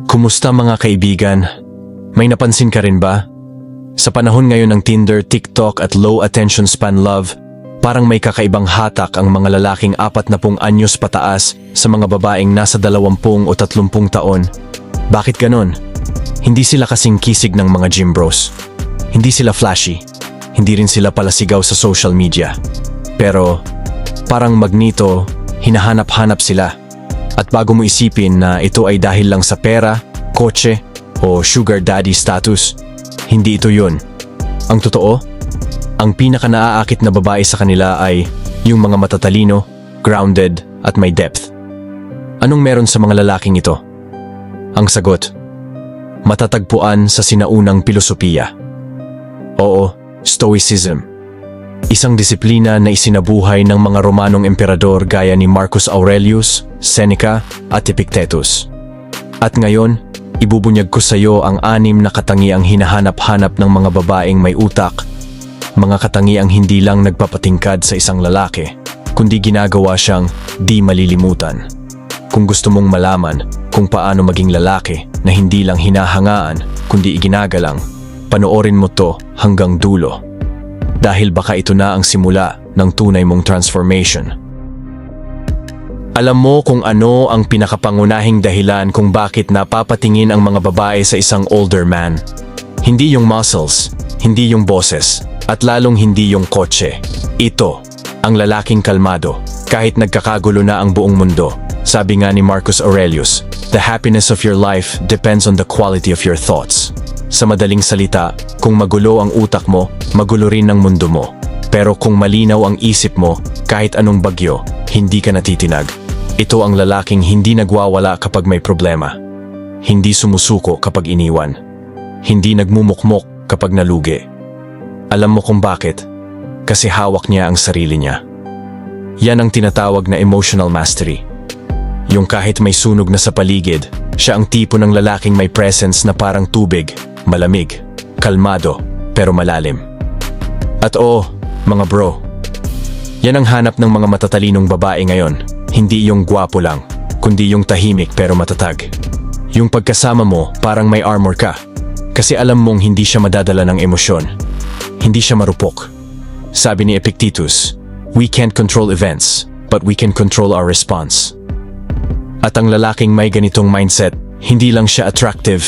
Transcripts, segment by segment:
Kumusta mga kaibigan? May napansin ka rin ba? Sa panahon ngayon ng Tinder, TikTok at low attention span love, parang may kakaibang hatak ang mga lalaking 40 anyos pataas sa mga babaeng nasa 20 o 30 taon. Bakit ganon? Hindi sila kasing kisig ng mga gym bros. Hindi sila flashy. Hindi rin sila palasigaw sa social media. Pero parang magnito, hinahanap-hanap sila. At bago mo isipin na ito ay dahil lang sa pera, kotse, o sugar daddy status, hindi ito yun. Ang totoo, ang pinaka-naaakit na babae sa kanila ay yung mga matatalino, grounded, at may depth. Anong meron sa mga lalaking ito? Ang sagot, matatagpuan sa sinaunang pilosopiya. Oo, Stoicism. Isang disiplina na isinabuhay ng mga Romanong emperador gaya ni Marcus Aurelius, Seneca, at Epictetus. At ngayon, ibubunyag ko sa iyo ang 6 na katangiang hinahanap-hanap ng mga babaeng may utak, mga katangiang hindi lang nagpapatingkad sa isang lalaki, kundi ginagawa siyang di malilimutan. Kung gusto mong malaman kung paano maging lalaki na hindi lang hinahangaan, kundi iginagalang, panoorin mo to hanggang dulo. Dahil baka ito na ang simula ng tunay mong transformation. Alam mo kung ano ang pinakapangunahing dahilan kung bakit napapatingin ang mga babae sa isang older man. Hindi yung muscles, hindi yung boses, at lalong hindi yung kotse. Ito, ang lalaking kalmado, kahit nagkakagulo na ang buong mundo. Sabi nga ni Marcus Aurelius, the happiness of your life depends on the quality of your thoughts. Sa madaling salita, kung magulo ang utak mo, magulo rin ang mundo mo. Pero kung malinaw ang isip mo, kahit anong bagyo, hindi ka natitinag. Ito ang lalaking hindi nagwawala kapag may problema. Hindi sumusuko kapag iniwan. Hindi nagmumukmok kapag nalugi. Alam mo kung bakit? Kasi hawak niya ang sarili niya. Yan ang tinatawag na emotional mastery. Yung kahit may sunog na sa paligid, siya ang tipo ng lalaking may presence na parang tubig, malamig, kalmado, pero malalim. At mga bro, yan ang hanap ng mga matatalinong babae ngayon. Hindi yung gwapo lang, kundi yung tahimik pero matatag. Yung pagkasama mo, parang may armor ka. Kasi alam mong hindi siya madadala ng emosyon. Hindi siya marupok. Sabi ni Epictetus, we can't control events, but we can control our response. At ang lalaking may ganitong mindset, hindi lang siya attractive,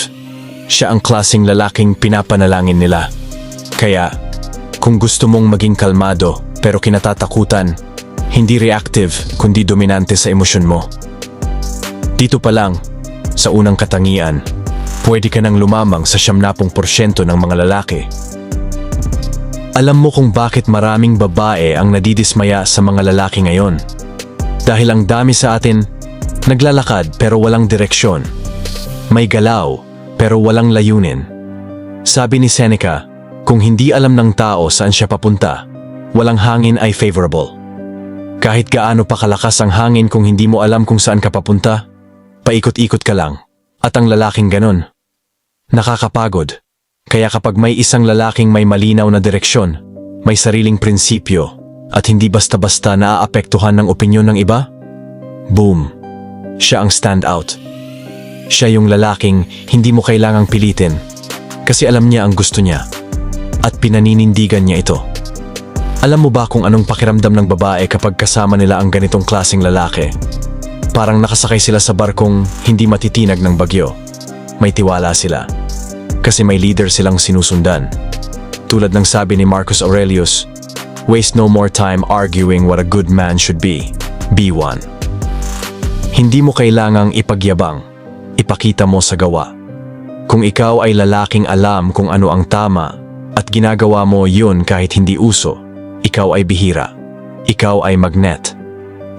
siya ang klaseng lalaking pinapanalangin nila. Kaya, kung gusto mong maging kalmado pero kinatatakutan, hindi reactive kundi dominante sa emosyon mo. Dito pa lang, sa unang katangian, pwede ka nang lumamang sa 70% ng mga lalaki. Alam mo kung bakit maraming babae ang nadidismaya sa mga lalaki ngayon? Dahil ang dami sa atin, naglalakad pero walang direksyon. May galaw pero walang layunin. Sabi ni Seneca, kung hindi alam ng tao saan siya papunta, walang hangin ay favorable. Kahit gaano pa kalakas ang hangin kung hindi mo alam kung saan ka papunta, paikot-ikot ka lang. At ang lalaking ganon, nakakapagod. Kaya kapag may isang lalaking may malinaw na direksyon, may sariling prinsipyo, at hindi basta-basta naaapektuhan ng opinyon ng iba, boom! Siya ang standout. Siya yung lalaking hindi mo kailangang pilitin kasi alam niya ang gusto niya at pinaninindigan niya ito. Alam mo ba kung anong pakiramdam ng babae kapag kasama nila ang ganitong klaseng lalaki? Parang nakasakay sila sa barkong hindi matitinag ng bagyo. May tiwala sila kasi may leader silang sinusundan. Tulad ng sabi ni Marcus Aurelius, waste no more time arguing what a good man should be. Be one. Hindi mo kailangang ipagyabang, ipakita mo sa gawa. Kung ikaw ay lalaking alam kung ano ang tama at ginagawa mo yun kahit hindi uso, ikaw ay bihira. Ikaw ay magnet.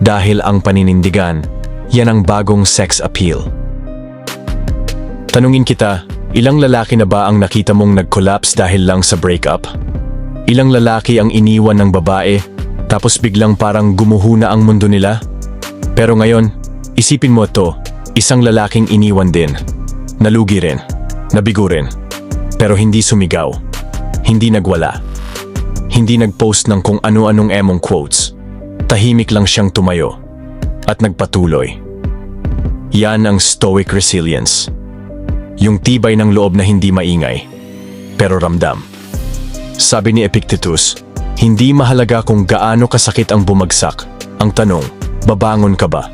Dahil ang paninindigan, yan ang bagong sex appeal. Tanungin kita, ilang lalaki na ba ang nakita mong nag-collapse dahil lang sa breakup? Ilang lalaki ang iniwan ng babae, tapos biglang parang gumuhuna ang mundo nila? Pero ngayon, isipin mo to, isang lalaking iniwan din. Nalugi rin, nabigo rin, pero hindi sumigaw, hindi nagwala, hindi nagpost ng kung ano-anong emong quotes. Tahimik lang siyang tumayo at nagpatuloy. Yan ang stoic resilience. Yung tibay ng loob na hindi maingay, pero ramdam. Sabi ni Epictetus, hindi mahalaga kung gaano kasakit ang bumagsak. Ang tanong, babangon ka ba?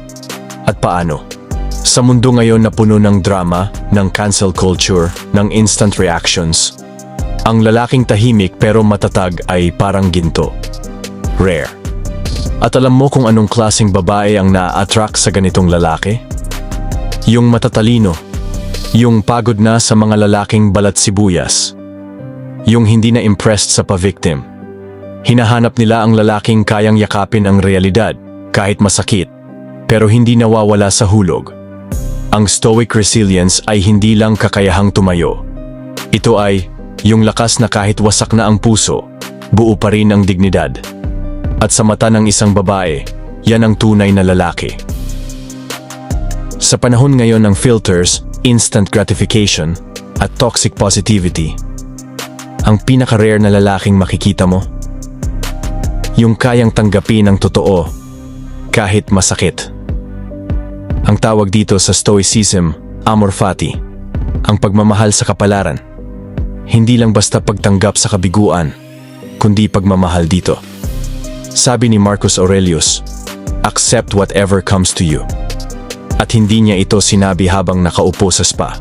At paano? Sa mundo ngayon na puno ng drama, ng cancel culture, ng instant reactions, ang lalaking tahimik pero matatag ay parang ginto. Rare. At alam mo kung anong klaseng babae ang na-attract sa ganitong lalaki? Yung matatalino. Yung pagod na sa mga lalaking balat sibuyas. Yung hindi na impressed sa pa-victim. Hinahanap nila ang lalaking kayang yakapin ang realidad, kahit masakit, pero hindi nawawala sa hulog. Ang stoic resilience ay hindi lang kakayahang tumayo. Ito ay yung lakas na kahit wasak na ang puso, buo pa rin ang dignidad. At sa mata ng isang babae, yan ang tunay na lalaki. Sa panahon ngayon ng filters, instant gratification, at toxic positivity, ang pinaka-rare na lalaking makikita mo, yung kayang tanggapin ang totoo, kahit masakit. Ang tawag dito sa stoicism, amor fati, ang pagmamahal sa kapalaran. Hindi lang basta pagtanggap sa kabiguan, kundi pagmamahal dito. Sabi ni Marcus Aurelius, accept whatever comes to you. At hindi niya ito sinabi habang nakaupo sa spa.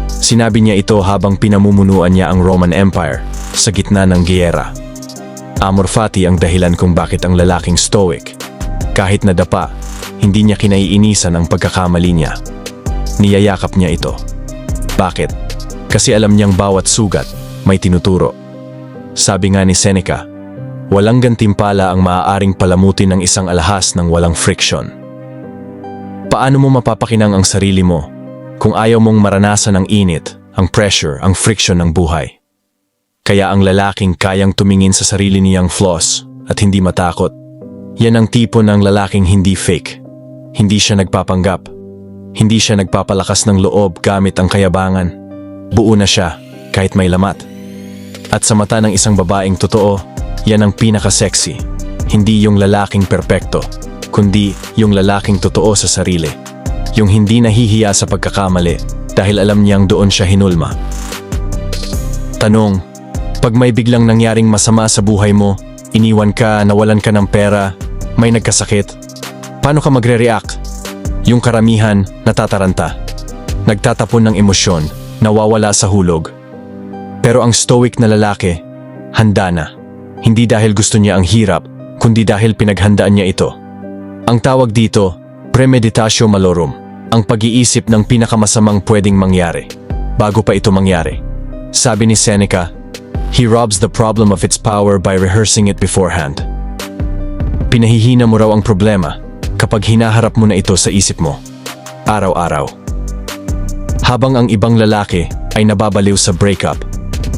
Sinabi niya ito habang pinamumunuan niya ang Roman Empire sa gitna ng giyera. Amor fati ang dahilan kung bakit ang lalaking stoic, kahit nadapa, hindi niya kinaiinisan ang pagkakamali niya. Niyayakap niya ito. Bakit? Kasi alam niyang bawat sugat may tinuturo. Sabi nga ni Seneca, walang gantimpala ang maaaring palamutin ng isang alahas ng walang friction. Paano mo mapapakinang ang sarili mo kung ayaw mong maranasan ang init, ang pressure, ang friction ng buhay? Kaya ang lalaking kayang tumingin sa sarili niyang flaws at hindi matakot, yan ang tipo ng lalaking hindi fake. Hindi siya nagpapanggap. Hindi siya nagpapalakas ng loob gamit ang kayabangan. Buo na siya kahit may lamat. At sa mata ng isang babaeng totoo, yan ang pinaka-sexy. Hindi yung lalaking perpekto, kundi yung lalaking totoo sa sarili. Yung hindi nahihiya sa pagkakamali dahil alam niyang doon siya hinulma. Tanong, pag may biglang nangyaring masama sa buhay mo, iniwan ka, nawalan ka ng pera, may nagkasakit, paano ka magre-react? Yung karamihan, natataranta. Nagtatapon ng emosyon, nawawala sa hulog. Pero ang stoic na lalaki, handa na. Hindi dahil gusto niya ang hirap, kundi dahil pinaghandaan niya ito. Ang tawag dito, premeditatio malorum, ang pag-iisip ng pinakamasamang pwedeng mangyari, bago pa ito mangyari. Sabi ni Seneca, he robs the problem of its power by rehearsing it beforehand. Pinahihina mo raw ang problema kapag hinaharap mo na ito sa isip mo, araw-araw. Habang ang ibang lalaki ay nababaliw sa breakup,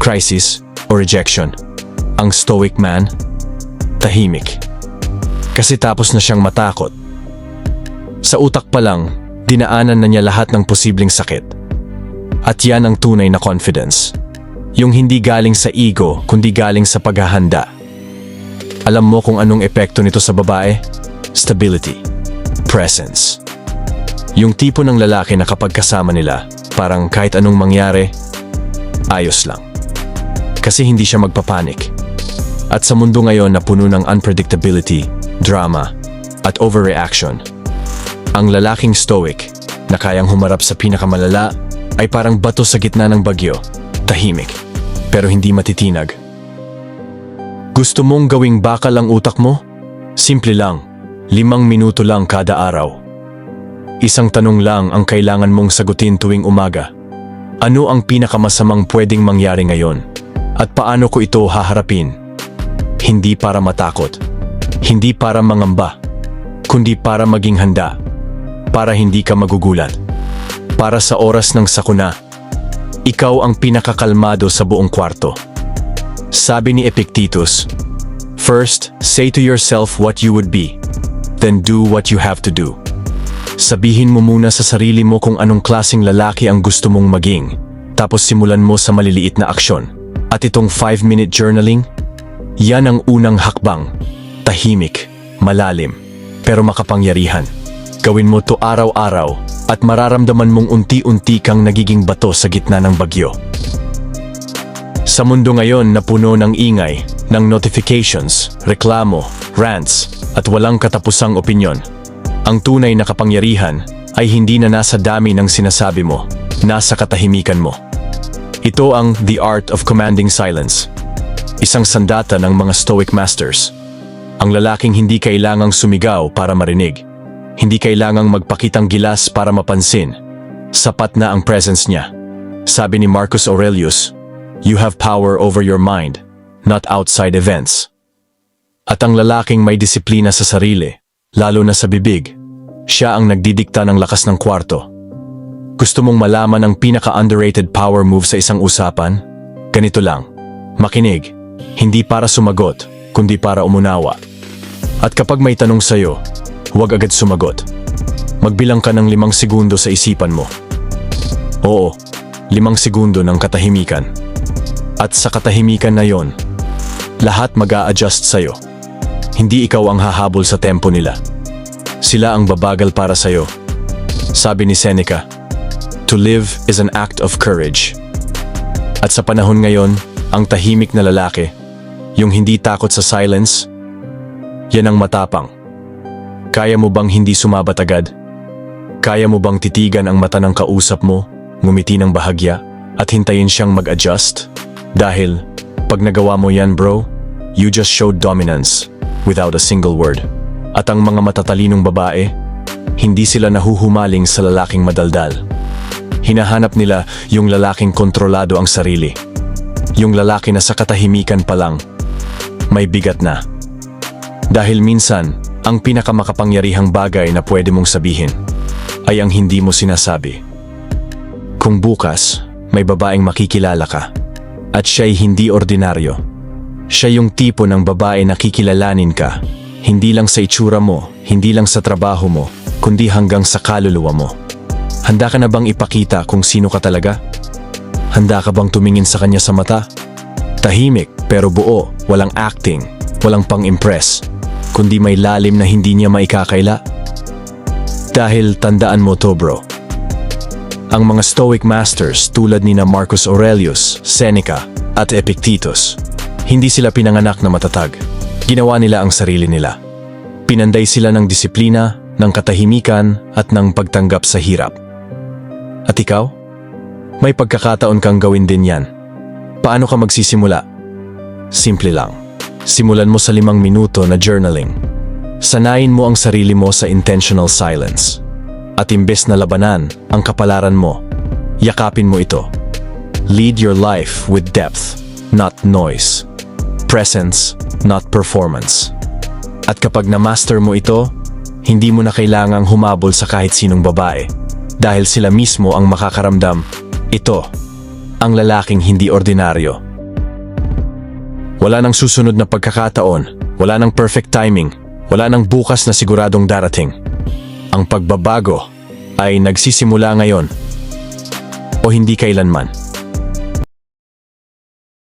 crisis, o rejection, ang stoic man, tahimik. Kasi tapos na siyang matakot. Sa utak pa lang, dinaanan na niya lahat ng posibleng sakit. At yan ang tunay na confidence. Yung hindi galing sa ego, kundi galing sa paghahanda. Alam mo kung anong epekto nito sa babae? Stability. Presence. Yung tipo ng lalaki na kapag kasama nila, parang kahit anong mangyari, ayos lang. Kasi hindi siya magpapanik. At sa mundo ngayon na puno ng unpredictability, drama, at overreaction, ang lalaking stoic na kayang humarap sa pinakamalala ay parang bato sa gitna ng bagyo, tahimik, pero hindi matitinag. Gusto mong gawing bakal ang utak mo? Simple lang, 5 minuto lang kada araw. Isang tanong lang ang kailangan mong sagutin tuwing umaga. Ano ang pinakamasamang pwedeng mangyari ngayon? At paano ko ito haharapin? Hindi para matakot, hindi para mangamba, kundi para maging handa, para hindi ka magugulat, para sa oras ng sakuna, ikaw ang pinakakalmado sa buong kwarto. Sabi ni Epictetus, first, say to yourself what you would be, then do what you have to do. Sabihin mo muna sa sarili mo kung anong klaseng lalaki ang gusto mong maging, tapos simulan mo sa maliliit na aksyon. At itong 5-minute journaling, yan ang unang hakbang. Tahimik, malalim, pero makapangyarihan. Gawin mo to araw-araw at mararamdaman mong unti-unti kang nagiging bato sa gitna ng bagyo. Sa mundo ngayon na puno ng ingay, ng notifications, reklamo, rants, at walang katapusang opinyon, ang tunay na kapangyarihan ay hindi na nasa dami ng sinasabi mo, nasa katahimikan mo. Ito ang The Art of Commanding Silence, isang sandata ng mga Stoic Masters. Ang lalaking hindi kailangang sumigaw para marinig, hindi kailangang magpakitang gilas para mapansin. Sapat na ang presence niya. Sabi ni Marcus Aurelius, "You have power over your mind, not outside events." At ang lalaking may disiplina sa sarili, lalo na sa bibig, siya ang nagdidikta ng lakas ng kwarto. Gusto mong malaman ang pinaka-underrated power move sa isang usapan? Ganito lang, makinig, hindi para sumagot, kundi para umunawa. At kapag may tanong sa'yo, huwag agad sumagot. Magbilang ka ng 5 segundo sa isipan mo. Oo, 5 segundo ng katahimikan. At sa katahimikan na yon, lahat mag-a-adjust sa'yo. Hindi ikaw ang hahabol sa tempo nila. Sila ang babagal para sa'yo. Sabi ni Seneca, "To live is an act of courage." At sa panahon ngayon, ang tahimik na lalaki, yung hindi takot sa silence, yan ang matapang. Kaya mo bang hindi sumabat agad? Kaya mo bang titigan ang mata ng kausap mo, ngumiti ng bahagya, at hintayin siyang mag-adjust? Dahil, pag nagawa mo yan bro, you just showed dominance without a single word. At ang mga matatalinong babae, hindi sila nahuhumaling sa lalaking madaldal. Hinahanap nila yung lalaking kontrolado ang sarili. Yung lalaki na sa katahimikan pa lang, may bigat na. Dahil minsan, ang pinakamakapangyarihang bagay na pwede mong sabihin ay ang hindi mo sinasabi. Kung bukas, may babaeng makikilala ka at siya'y hindi ordinaryo. Siya yung tipo ng babae na kikilalanin ka, hindi lang sa itsura mo, hindi lang sa trabaho mo, kundi hanggang sa kaluluwa mo. Handa ka na bang ipakita kung sino ka talaga? Handa ka bang tumingin sa kanya sa mata? Tahimik pero buo, walang acting, walang pang-impress, kundi may lalim na hindi niya maikakaila. Dahil tandaan mo to bro, ang mga Stoic Masters tulad ni na Marcus Aurelius, Seneca, at Epictetus, hindi sila pinanganak na matatag. Ginawa nila ang sarili nila. Pinanday sila ng disiplina, ng katahimikan, at ng pagtanggap sa hirap. At ikaw? May pagkakataon kang gawin din yan. Paano ka magsisimula? Simple lang. Simulan mo sa 5 minuto na journaling. Sanayin mo ang sarili mo sa intentional silence. At imbes na labanan ang kapalaran mo, yakapin mo ito. Lead your life with depth, not noise. Presence, not performance. At kapag na-master mo ito, hindi mo na kailangang humabol sa kahit sinong babae. Dahil sila mismo ang makakaramdam, ito, ang lalaking hindi ordinaryo. Wala nang susunod na pagkakataon, wala nang perfect timing, wala nang bukas na siguradong darating. Ang pagbabago ay nagsisimula ngayon o hindi kailanman.